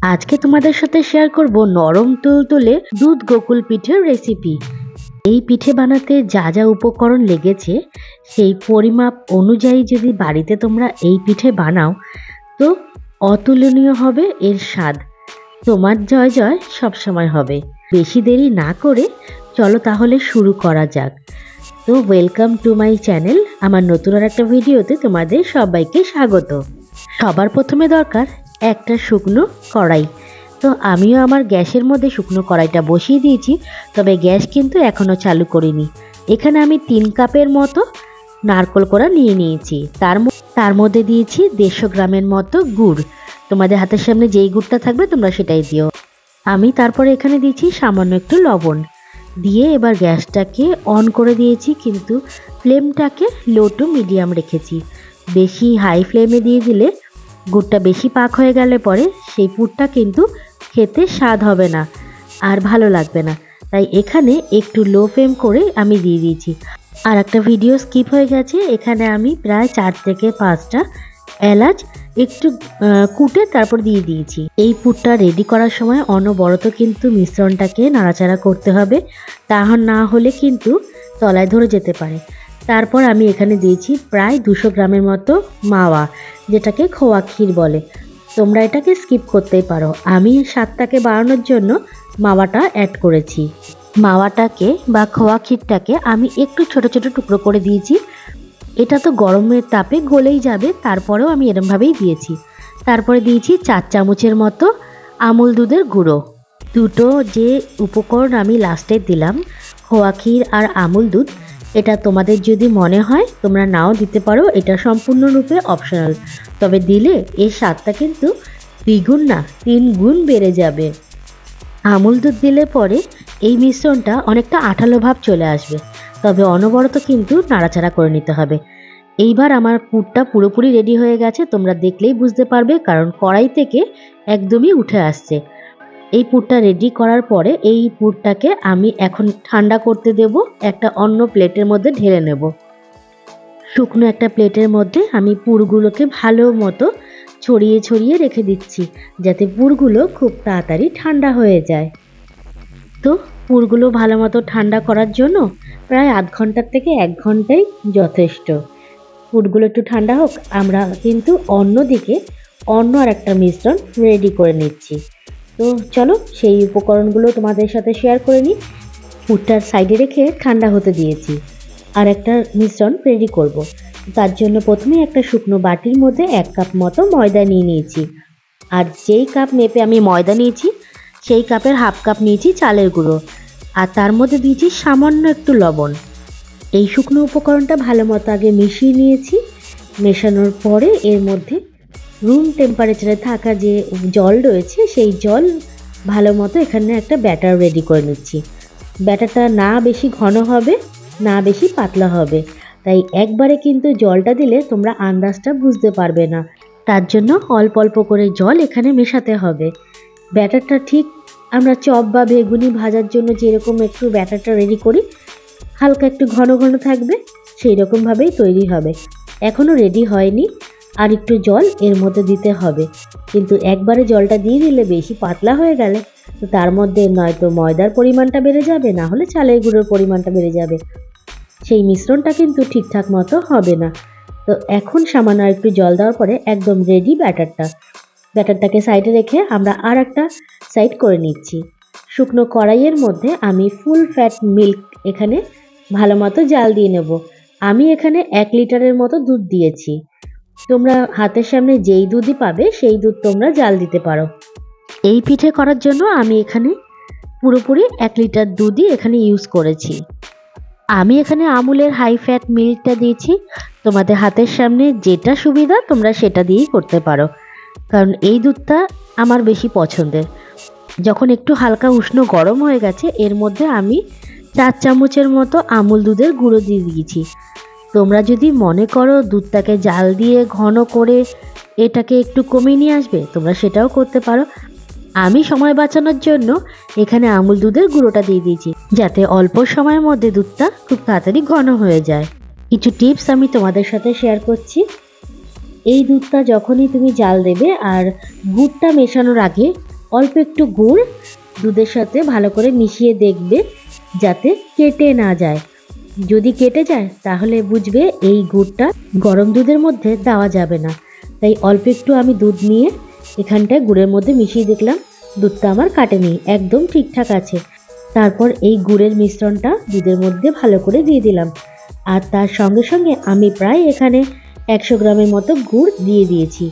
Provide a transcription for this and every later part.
আজকে তোমাদের সাথে শেয়ার করব নরম তুলতুলে দুধ গোকুল পিঠের রেসিপি। এই পিঠে বানাতে যা যা উপকরণ লেগেছে সেই পরিমাপ অনুযায়ী যদি বাড়িতে তোমরা এই পিঠে বানাও তো অতুলনীয় হবে এর স্বাদ। তোমার জয় জয় সবসময় হবে। বেশি দেরি না করে চলো তাহলে শুরু করা যাক। তো ওয়েলকাম টু মাই চ্যানেল। আমার নতুন আর একটা ভিডিওতে তোমাদের সবাইকে স্বাগত। সবার প্রথমে দরকার একটা শুকনো কড়াই। তো আমিও আমার গ্যাসের মধ্যে শুকনো কড়াইটা বসিয়ে দিয়েছি, তবে গ্যাস কিন্তু এখনও চালু করিনি। এখানে আমি 3 কাপের মতো নারকেল কোড়া নিয়ে নিয়েছি। তার মধ্যে দিয়েছি 150 গ্রামের মতো গুড়। তোমাদের হাতের সামনে যেই গুড়টা থাকবে তোমরা সেটাই দিও। আমি তারপরে এখানে দিয়েছি সামান্য একটু লবণ দিয়ে এবার গ্যাসটাকে অন করে দিয়েছি, কিন্তু ফ্লেমটাকে লো টু মিডিয়াম রেখেছি। বেশি হাই ফ্লেমে দিয়ে দিলে গুড়টা বেশি পাক হয়ে গেলে পরে সেই পুরটা কিন্তু খেতে স্বাদ হবে না আর ভালো লাগবে না। তাই এখানে একটু লো ফ্লেম করে আমি দিয়ে দিয়েছি। আর একটা ভিডিও স্কিপ হয়ে গেছে, এখানে আমি প্রায় 4 থেকে 5টা এলাচ একটু কুটে তারপর দিয়ে দিয়েছি। এই পুরটা রেডি করার সময় অনবরত কিন্তু মিশ্রণটাকে নাড়াচাড়া করতে হবে, তা না হলে কিন্তু তলায় ধরে যেতে পারে। তারপর আমি এখানে দিয়েছি প্রায় 200 গ্রামের মতো মাওয়া, যেটাকে খোয়া ক্ষীর বলে। তোমরা এটাকে স্কিপ করতেই পারো, আমি স্বাদটাকে বাড়ানোর জন্য মাওয়াটা অ্যাড করেছি। মাওয়াটাকে বা খোয়া ক্ষীরটাকে আমি একটু ছোট ছোট টুকরো করে দিয়েছি। এটা তো গরমের তাপে গলেই যাবে, তারপরেও আমি এরমভাবেই দিয়েছি। তারপরে দিয়েছি 4 চামচের মতো আমুল দুধের গুঁড়ো। দুটো যে উপকরণ আমি লাস্টে দিলাম, খোয়া ক্ষীর আর আমুল দুধ, এটা তোমাদের যদি মনে হয় তোমরা নাও দিতে পারো, এটা সম্পূর্ণরূপে অপশনাল। তবে দিলে এর স্বাদটা কিন্তু 2 গুণ না 3 গুণ বেড়ে যাবে। আমুল দুধ দিলে পরে এই মিশ্রণটা অনেকটা আঠালো ভাব চলে আসবে, তবে অনবরত কিন্তু নাড়াচাড়া করে নিতে হবে। এইবার আমার পুরটা পুরোপুরি রেডি হয়ে গেছে, তোমরা দেখলেই বুঝতে পারবে, কারণ কড়াই থেকে একদমই উঠে আসছে। এই পুরটা রেডি করার পরে এই পুরটাকে আমি এখন ঠান্ডা করতে দেব। একটা অন্য প্লেটের মধ্যে ঢেলে নেব। শুকনো একটা প্লেটের মধ্যে আমি পুরগুলোকে ভালো মতো ছড়িয়ে ছড়িয়ে রেখে দিচ্ছি, যাতে পুরগুলো খুব তাড়াতাড়ি ঠান্ডা হয়ে যায়। তো পুরগুলো ভালো মতো ঠান্ডা করার জন্য প্রায় আধ ঘন্টার থেকে 1 ঘন্টাই যথেষ্ট। পুরগুলো একটু ঠান্ডা হোক, আমরা কিন্তু অন্যদিকে অন্য আর একটা মিশ্রণ রেডি করে নিচ্ছি। তো চলো সেই উপকরণগুলো তোমাদের সাথে শেয়ার করে নিই। পুরটার সাইডে রেখে ঠান্ডা হতে দিয়েছি। আর একটা মিশ্রণ রেডি করব। তার জন্য প্রথমে একটা শুকনো বাটির মধ্যে 1 কাপ মতো ময়দা নিয়ে নিয়েছি। আর যেই কাপ মেপে আমি ময়দা নিয়েছি সেই কাপের হাফ কাপ নিয়েছি চালের গুঁড়ো। আর তার মধ্যে দিয়েছি সামান্য একটু লবণ। এই শুকনো উপকরণটা ভালো মতো আগে মিশিয়ে নিয়েছি। মেশানোর পরে এর মধ্যে রুম টেম্পারেচারে থাকা যে জল রয়েছে সেই জল ভালো মতো এখানে একটা ব্যাটার রেডি করে নিচ্ছি। ব্যাটারটা না বেশি ঘন হবে না বেশি পাতলা হবে, তাই একবারে কিন্তু জলটা দিলে তোমরা আন্দাজটা বুঝতে পারবে না। তার জন্য অল্প অল্প করে জল এখানে মেশাতে হবে। ব্যাটারটা ঠিক আমরা চপ বা বেগুনি ভাজার জন্য যেরকম একটু ব্যাটারটা রেডি করি, হালকা একটু ঘন ঘন থাকবে, সেই রকমভাবেই তৈরি হবে। এখনও রেডি হয়নি, আর একটু জল এর মধ্যে দিতে হবে। কিন্তু একবারে জলটা দিয়ে দিলে বেশি পাতলা হয়ে গেলে তো তার মধ্যে নয়তো ময়দার পরিমাণটা বেড়ে যাবে, না হলে চালের গুঁড়োর পরিমাণটা বেড়ে যাবে। সেই মিশ্রণটা কিন্তু ঠিকঠাক মতো হবে না। তো এখন সামান্য একটু জল দেওয়ার পরে একদম রেডি ব্যাটারটাকে সাইডে রেখে আমরা আর একটা সাইড করে নিচ্ছি। শুকনো কড়াইয়ের মধ্যে আমি ফুল ফ্যাট মিল্ক এখানে ভালো মতো জাল দিয়ে নেব। আমি এখানে 1 লিটারের মতো দুধ দিয়েছি। তোমরা হাতের সামনে যেই দুধই পাবে সেই দুধ তোমরা জাল দিতে পারো। এই পিঠে করার জন্য আমি এখানে পুরোপুরি 1 লিটার দুধই এখানে ইউজ করেছি। আমি এখানে আমুলের হাই ফ্যাট মিল্কটা দিয়েছি। তোমাদের হাতের সামনে যেটা সুবিধা তোমরা সেটা দিয়েই করতে পারো, কারণ এই দুধটা আমার বেশি পছন্দের। যখন একটু হালকা উষ্ণ গরম হয়ে গেছে এর মধ্যে আমি 4 চামচের মতো আমুল দুধের গুঁড়ো দিয়ে দিয়েছি। তোমরা যদি মনে করো দুধটাকে জাল দিয়ে ঘন করে এটাকে একটু কমিয়ে নিয়ে আসবে, তোমরা সেটাও করতে পারো। আমি সময় বাঁচানোর জন্য এখানে আমুল দুধের গুঁড়োটা দিয়ে দিয়েছি, যাতে অল্প সময়ের মধ্যে দুধটা খুব তাড়াতাড়ি ঘন হয়ে যায়। কিছু টিপস আমি তোমাদের সাথে শেয়ার করছি। এই দুধটা যখনই তুমি জাল দেবে আর গুড়টা মেশানোর আগে অল্প একটু গুড় দুধের সাথে ভালো করে মিশিয়ে দেখবে যাতে কেটে না যায়। যদি কেটে যায় তাহলে বুঝবে এই গুড়টা গরম দুধের মধ্যে দেওয়া যাবে না। তাই অল্প একটু আমি দুধ নিয়ে এখানটায় গুড়ের মধ্যে মিশিয়ে দেখলাম, দুধটা আমার কাটেনি, একদম ঠিকঠাক আছে। তারপর এই গুড়ের মিশ্রণটা দুধের মধ্যে ভালো করে দিয়ে দিলাম, আর তার সঙ্গে সঙ্গে আমি প্রায় এখানে 100 গ্রামের মতো গুড় দিয়ে দিয়েছি।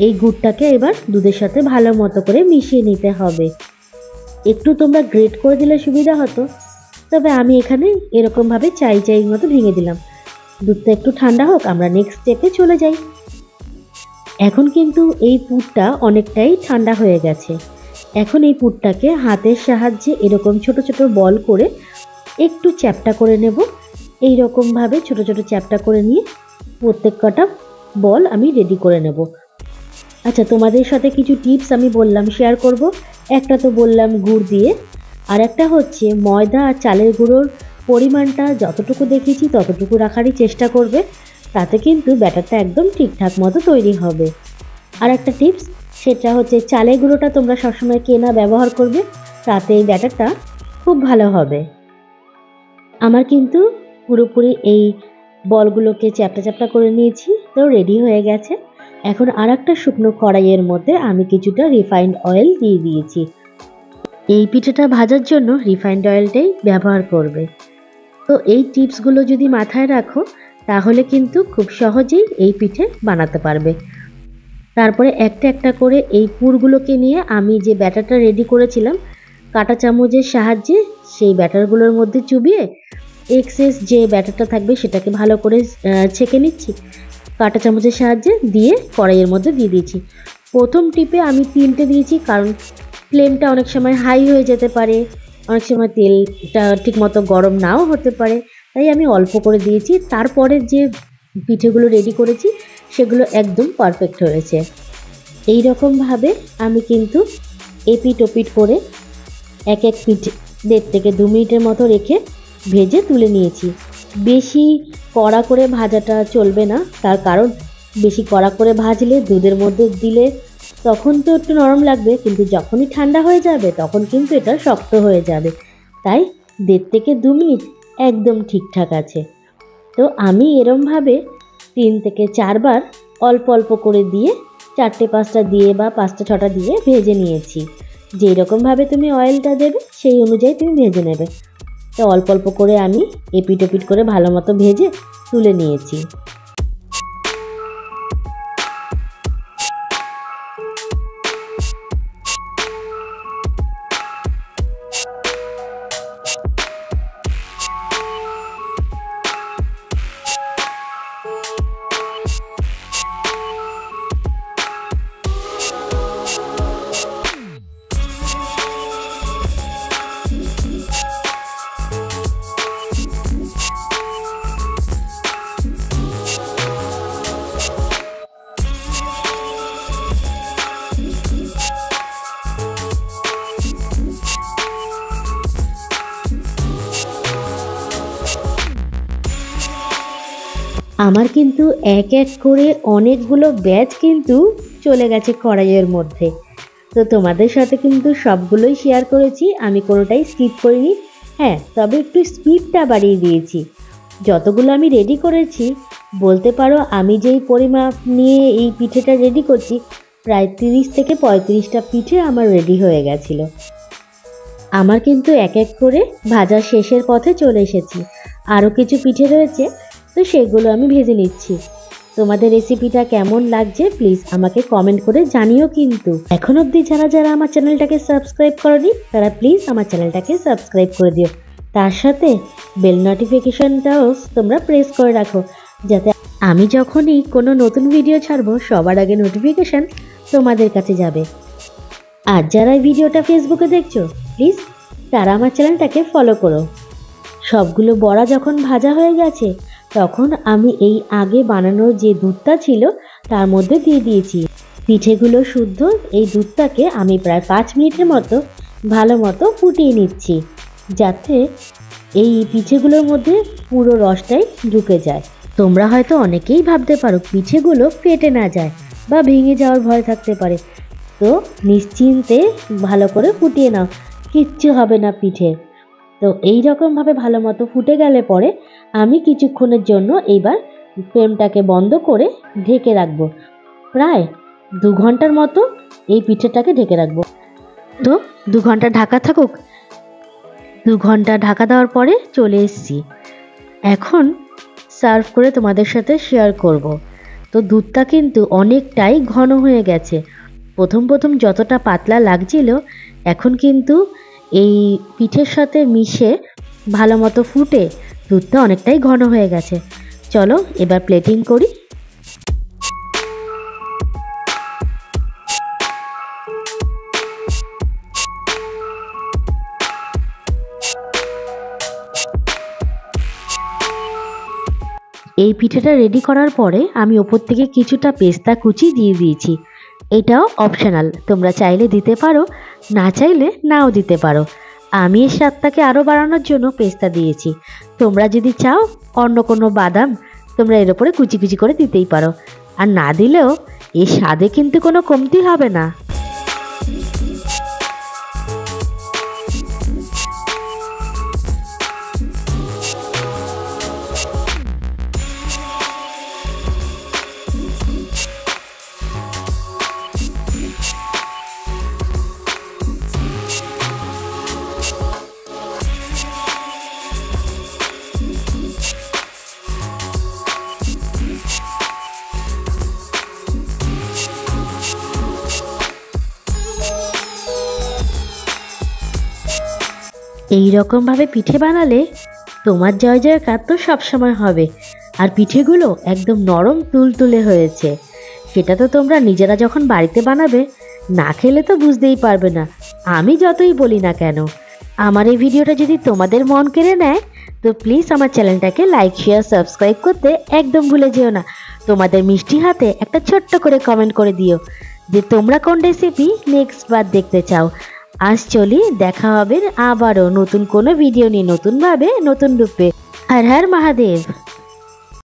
এই গুড়টাকে এবার দুধের সাথে ভালো মতো করে মিশিয়ে নিতে হবে। একটু তোমরা গ্রেট করে দিলে সুবিধা হতো, তবে আমি এখানে এরকমভাবে চাই মতো ভেঙে দিলাম। দুধটা একটু ঠান্ডা হোক, আমরা নেক্সট স্টেপে চলে যাই। এখন কিন্তু এই পুরটা অনেকটাই ঠান্ডা হয়ে গেছে। এখন এই পুরটাকে হাতের সাহায্যে এরকম ছোট ছোট বল করে একটু চ্যাপ্টা করে নেব। এই রকমভাবে ছোট ছোট চ্যাপ্টা করে নিয়ে প্রত্যেক কটা বল আমি রেডি করে নেব। আচ্ছা, তোমাদের সাথে কিছু টিপস আমি বললাম শেয়ার করব। একটা তো বললাম গুড় দিয়ে, আর একটা হচ্ছে ময়দা আর চালের গুঁড়োর পরিমাণটা যতটুকু দেখেছি ততটুকু রাখারই চেষ্টা করবে, তাতে কিন্তু ব্যাটারটা একদম ঠিকঠাক মতো তৈরি হবে। আর একটা টিপস, সেটা হচ্ছে চালের গুঁড়োটা তোমরা সবসময় কেনা ব্যবহার করবে, তাতে এই ব্যাটারটা খুব ভালো হবে। আমার কিন্তু পুরোপুরি এই বলগুলোকে চ্যাপটা চ্যাপটা করে নিয়েছি, তো রেডি হয়ে গেছে। এখন আর একটা শুকনো কড়াইয়ের মধ্যে আমি কিছুটা রিফাইন্ড অয়েল দিয়ে দিয়েছি। এই পিঠেটা ভাজার জন্য রিফাইন্ড অয়েলটাই ব্যবহার করবে। তো এই টিপসগুলো যদি মাথায় রাখো তাহলে কিন্তু খুব সহজেই এই পিঠে বানাতে পারবে। তারপরে একটা একটা করে এই পুরগুলোকে নিয়ে আমি যে ব্যাটারটা রেডি করেছিলাম কাঁটা চামচের সাহায্যে সেই ব্যাটারগুলোর মধ্যে চুবিয়ে এক্সেস যে ব্যাটারটা থাকবে সেটাকে ভালো করে ছেঁকে নিচ্ছি। কাঁটা চামচের সাহায্যে দিয়ে কড়াইয়ের মধ্যে দিয়ে দিয়েছি। প্রথম টিপে আমি 3টে দিয়েছি, কারণ ফ্লেমটা অনেক সময় হাই হয়ে যেতে পারে, অনেক সময় তেলটা ঠিকমতো গরম নাও হতে পারে, তাই আমি অল্প করে দিয়েছি। তারপরে যে পিঠেগুলো রেডি করেছি সেগুলো একদম পারফেক্ট হয়েছে। এই রকমভাবে আমি কিন্তু এপিট ওপিট করে এক এক পিঠ 1.5 থেকে 2 মিনিটের মতো রেখে ভেজে তুলে নিয়েছি। বেশি কড়া করে ভাজাটা চলবে না, তার কারণ বেশি কড়া করে ভাজলে দুধের মধ্যে দিলে তখন তো একটু নরম লাগবে, কিন্তু যখনই ঠান্ডা হয়ে যাবে তখন কিন্তু এটা শক্ত হয়ে যাবে। তাই 1.5 থেকে 2 মিনিট একদম ঠিকঠাক আছে। তো আমি এরমভাবে 3 থেকে 4 বার অল্প অল্প করে দিয়ে 4টে 5টা দিয়ে বা 5টা 6টা দিয়ে ভেজে নিয়েছি। যেই রকমভাবে তুমি অয়েলটা দেবে সেই অনুযায়ী তুমি ভেজে নেবে। তো অল্প অল্প করে আমি এপিট ওপিট করে ভালো মতো ভেজে তুলে নিয়েছি। আমার কিন্তু এক এক করে অনেকগুলো ব্যাচ কিন্তু চলে গেছে কড়াইয়ের মধ্যে। তো তোমাদের সাথে কিন্তু সবগুলোই শেয়ার করেছি, আমি কোনোটাই স্কিপ করিনি। হ্যাঁ, তবে একটু স্পিডটা বাড়িয়ে দিয়েছি। যতগুলো আমি রেডি করেছি বলতে পারো আমি যেই পরিমাপ নিয়ে এই পিঠেটা রেডি করছি প্রায় 30 থেকে 35টা পিঠে আমার রেডি হয়ে গেছিলো। আমার কিন্তু এক এক করে ভাজা শেষের পথে চলে এসেছি। আরও কিছু পিঠে রয়েছে, তো সেগুলো আমি ভেজে নিচ্ছি। তোমাদের রেসিপিটা কেমন লাগছে প্লিজ আমাকে কমেন্ট করে জানিও। কিন্তু এখন অবধি যারা যারা আমার চ্যানেলটাকে সাবস্ক্রাইব করনি তারা প্লিজ আমার চ্যানেলটাকে সাবস্ক্রাইব করে দিও। তার সাথে বেল নোটিফিকেশনটাও তোমরা প্রেস করে রাখো, যাতে আমি যখনই কোনো নতুন ভিডিও ছাড়বো সবার আগে নোটিফিকেশান তোমাদের কাছে যাবে। আর যারা ভিডিওটা ফেসবুকে দেখছো প্লিজ তারা আমার চ্যানেলটাকে ফলো করো। সবগুলো বড়া যখন ভাজা হয়ে গেছে তখন আমি এই আগে বানানো যে দুধটা ছিল তার মধ্যে দিয়ে দিয়েছি পিঠেগুলো শুদ্ধ। এই দুধটাকে আমি প্রায় 5 মিনিটের মতো ভালো মতো ফুটিয়ে নিচ্ছি, যাতে এই পিঠেগুলোর মধ্যে পুরো রসটাই ঢুকে যায়। তোমরা হয়তো অনেকেই ভাবতে পারো পিঠেগুলো ফেটে না যায় বা ভেঙে যাওয়ার ভয় থাকতে পারে, তো নিশ্চিন্তে ভালো করে ফুটিয়ে নাও, কিচ্ছু হবে না পিঠে। তো এই রকমভাবে ভালো মতো ফুটে গেলে পরে আমি কিছুক্ষণের জন্য এইবার ফ্লেমটাকে বন্ধ করে ঢেকে রাখবো। প্রায় 2 ঘন্টার মতো এই পিঠেটাকে ঢেকে রাখবো। তো 2 ঘন্টা ঢাকা থাকুক। 2 ঘন্টা ঢাকা দেওয়ার পরে চলে এসেছি। এখন সার্ভ করে তোমাদের সাথে শেয়ার করব। তো দুধটা কিন্তু অনেকটাই ঘন হয়ে গেছে। প্রথম প্রথম যতটা পাতলা লাগছিল, এখন কিন্তু এই পিঠের সাথে মিশে ভালো মতো ফুটে দুধটা অনেকটাই ঘন হয়ে গেছে। চলো এবার প্লেটিং করি। এই পিঠেটা রেডি করার পরে আমি ওপর থেকে কিছুটা পেস্তা কুচি দিয়ে দিয়েছি। এটাও অপশনাল, তোমরা চাইলে দিতে পারো, না চাইলে নাও দিতে পারো। আমি এর স্বাদটাকে আরও বাড়ানোর জন্য পেস্তা দিয়েছি। তোমরা যদি চাও অন্য কোনো বাদাম তোমরা এর ওপরে কুচি কুচি করে দিতেই পারো, আর না দিলেও এর স্বাদে কিন্তু কোনো কমতি হবে না। এই রকমভাবে পিঠে বানালে তোমার জয় জয়কার তো সবসময় হবে। আর পিঠেগুলো একদম নরম তুলতুলে হয়েছে। সেটা তো তোমরা নিজেরা যখন বাড়িতে বানাবে, না খেলে তো বুঝতেই পারবে না, আমি যতই বলি না কেন। আমার এই ভিডিওটা যদি তোমাদের মন কেড়ে নেয়, তো প্লিজ আমার চ্যানেলটাকে লাইক শেয়ার সাবস্ক্রাইব করতে একদম ভুলে যেও না। তোমাদের মিষ্টি হাতে একটা ছোট্ট করে কমেন্ট করে দিও যে তোমরা কোন রেসিপি নেক্সট বার দেখতে চাও। আজ চলি, দেখা হবে আবারও নতুন কোনো ভিডিও নিয়ে, নতুনভাবে নতুন রূপে। হর হর মহাদেব।